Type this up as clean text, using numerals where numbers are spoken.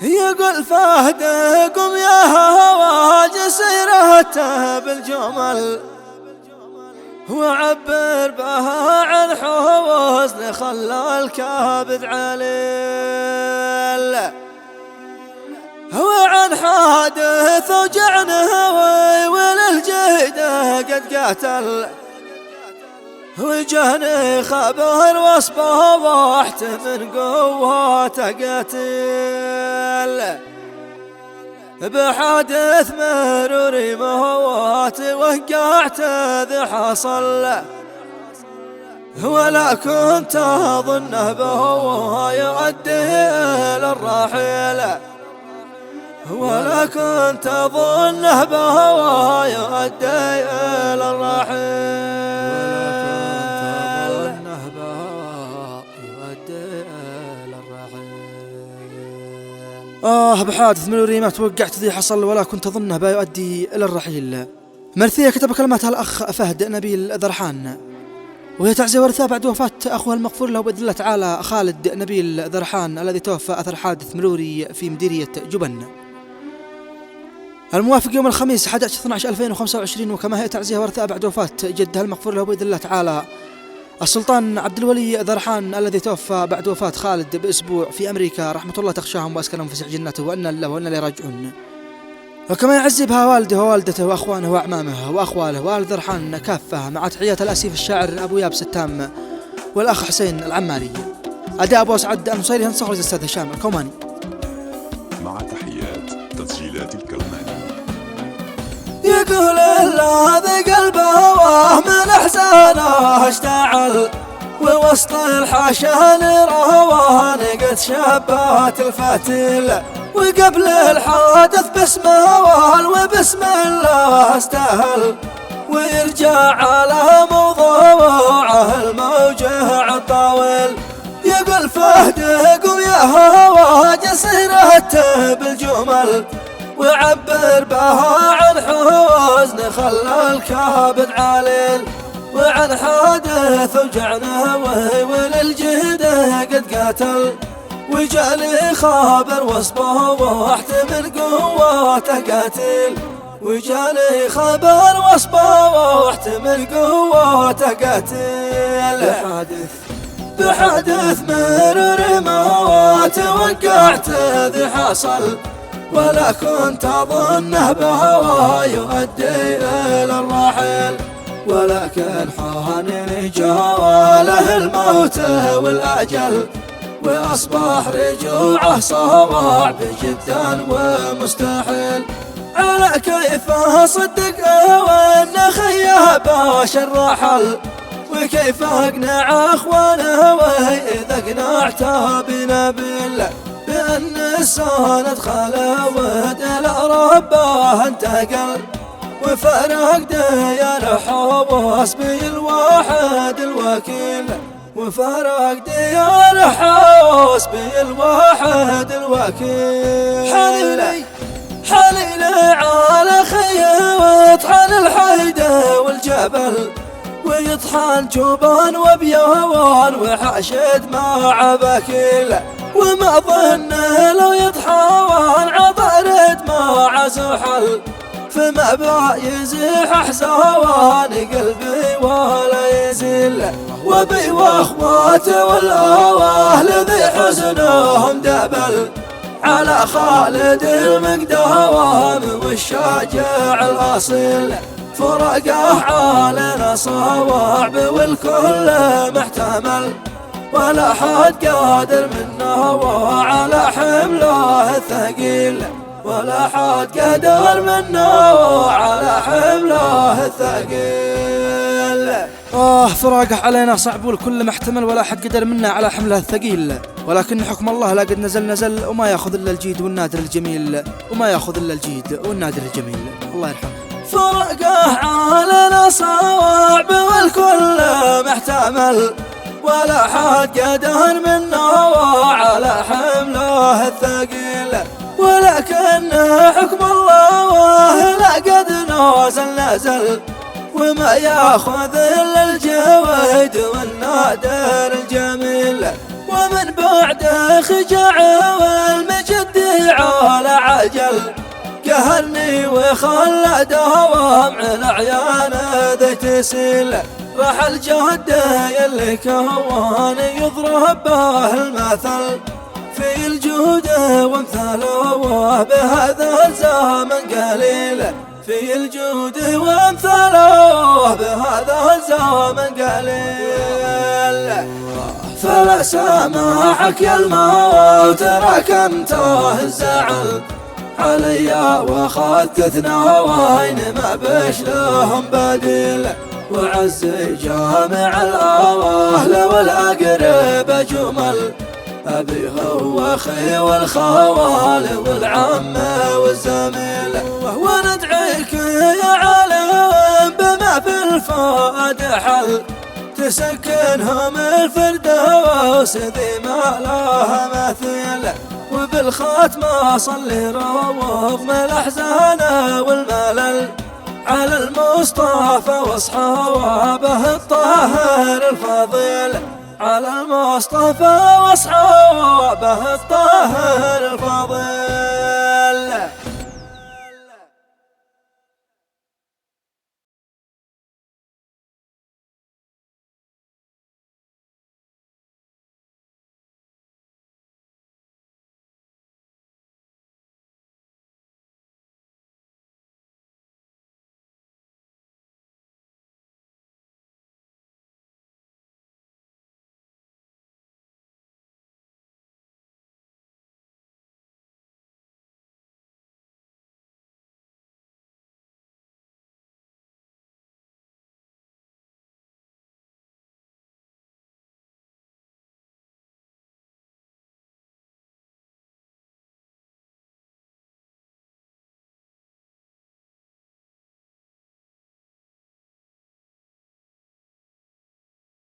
يقول فهد قم يا هوا جسيرته بالجمل، وعبر بها عن حزن خلى الكبد عليل، وعن حادث وجعنه وللجهده قد قاتل، وجاني خبر وصبه ضحت من قوته قاتل، بحادث مروري موات وقعت ذي حصل، ولا كنت أظنه به يؤدي إلى الرحيل، ولا كنت أظنه به يؤدي إلى الرحيل. بحادث مروري ما توقعت ذي حصل، ولا كنت أظنه بيؤدي إلى الرحيل. مرثية كتب كلماتها الأخ فهد نبيل ذرحان، وهي تعزية ورثة بعد وفاة أخوها المغفور له بإذن الله تعالى خالد نبيل ذرحان الذي توفى أثر حادث مروري في مديرية جبن الموافق يوم الخميس 11/12/2025. وكما هي تعزية ورثة بعد وفاة جدها المغفور له بإذن الله تعالى السلطان عبد الولي ذرحان الذي توفى بعد وفاة خالد بأسبوع في أمريكا، رحمة الله تغشاهم وأسكنهم فسح جنته، وأنا لله وأنا إليه راجعون. وكما يعزي بها والده ووالدته وأخوانه وأعمامه وأخواله وآل ذرحان كافة، مع تحيات الأسيف الشاعر أبو يابس التام والأخ حسين العماري. أداء أبو أسعد النصيري، هنصخر الأستاذ هشام الكوماني. مع تحيات تسجيلات الكوماني. يقول الذي قلبه من احزانه اشتعل، ووسط الحشان روان قد شبات الفتيل، وقبل الحادث باسمه وال وبسم الله استهل، ويرجع على موضوعه الموجع الطاول. يقول فهد قم يا هوا جسيرته بالجمل، وعبر بها عن حزن خلى الكبد عليل، وعن حادث وجعنه وللجهده قد قاتل، وجالي خبر وصبه وحت من قوته قاتل، وجالي خبر وصبه وحت من قوته قاتل. بحادث مرور موات وقعت ذي حصل، ولا كنت أظنه بهوى يؤدي إلى الرحيل، ولكن حانني جواله الموت والأجل، وأصبح رجوعه صعب جدا ومستحيل. على كيف أصدق وأن خيه باشر رحل، وكيف أقنع أخوانه وإذا أقنعته بنبيل، بأن السند خلوت إلى ربه انتقل، وفرق ديار حسبي الواحد الوكيل، وفرق ديار حسبي الواحد الوكيل. حليلي على خيه ويطحن الحيدة والجبل، ويطحن جبان وبيوان وحشد مع بكيل، وما ظن لو يتحاول عطرد مع زحل، فما بايزيح احزان قلبي ولا يزل، وبي واخواته والاهل ذي حزنهم دبل، على خالد المقدام والشاجع الاصيل، فرقه علينا صواب والكل محتمل، ولا حد قادر منه وعلى حمله الثقيل، ولا حد قادر منه وعلى حمله الثقيل. فراقه علينا صعب والكل محتمل، ولا حد قدر منا على حمله الثقيل، ولكن حكم الله لا قد نزل، وما ياخذ الا الجيد والنادر الجميل، وما ياخذ الا الجيد والنادر الجميل. الله يرحمه. فرقه علينا صعب والكل محتمل، ولا حد قدر منه وعلى حمله الثقيل، ولكن حكم الله لا قد نزل، وما ياخذ الا الجويد والنادر الجميل، ومن بعد خجع والمجد على عجل قهرني وخلى دوام الأعيان ذي تسيل. راح الجهد يلي كوان يضرب به المثل في الجود وامثاله بهذا الزمن قليل. في الجود وامثاله بهذا الزمن قليل. فلا سامحك يا الموت ركنته الزعل عليا واخذت اثنين ما بش لهم بديل. وعز جامع الاهل والاقرب جمل ابي هو اخي والخوال والعم والزميل. وندعيك يا عالم بما في الفؤاد حل تسكنهم الفردوس ذي ما لها مثيل. وبالخاتمة صلي رغم الأحزان والملل على المصطفى واصحابه الطاهر الفضيل. على المصطفى واصحابه الطاهر الفضيل.